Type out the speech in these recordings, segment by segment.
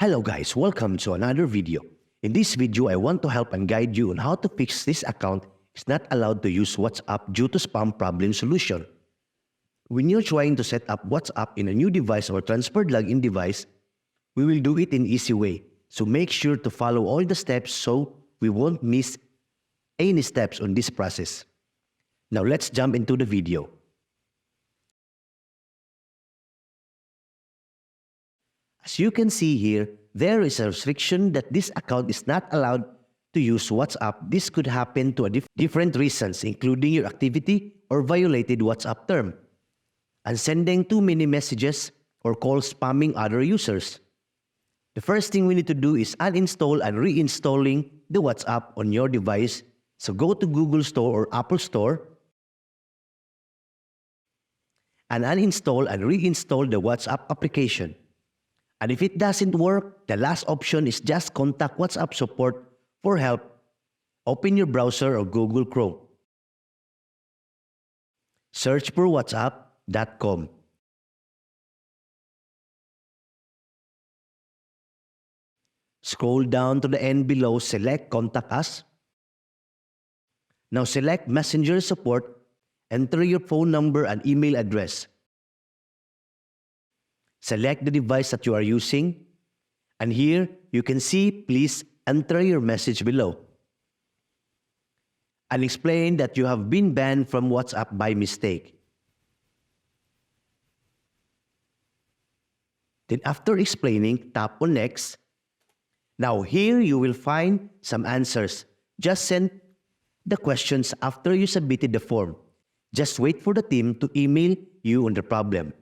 Hello guys, welcome to another video. In this video, I want to help and guide you on how to fix this account is not allowed to use WhatsApp due to spam problem solution. When you're trying to set up WhatsApp in a new device or transferred login device, we will do it in easy way. So make sure to follow all the steps so we won't miss any steps on this process. Now let's jump into the video. As you can see here, there is a restriction that this account is not allowed to use WhatsApp. This could happen to different reasons, including your activity or violated WhatsApp term, and sending too many messages or calls spamming other users. The first thing we need to do is uninstall and reinstalling the WhatsApp on your device. So go to Google Store or Apple Store and uninstall and reinstall the WhatsApp application. And if it doesn't work, the last option is just contact WhatsApp support for help. Open your browser or Google Chrome. Search for whatsapp.com. Scroll down to the end below, select Contact Us. Now select Messenger Support, enter your phone number and email address. Select the device that you are using, and here you can see please enter your message below and explain that you have been banned from WhatsApp by mistake. Then after explaining, tap on Next. Now here you will find some answers. Just send the questions after you submitted the form. Just wait for the team to email you on the problem.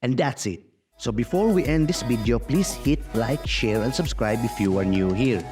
And that's it. So before we end this video, please hit like, share, and subscribe if you are new here.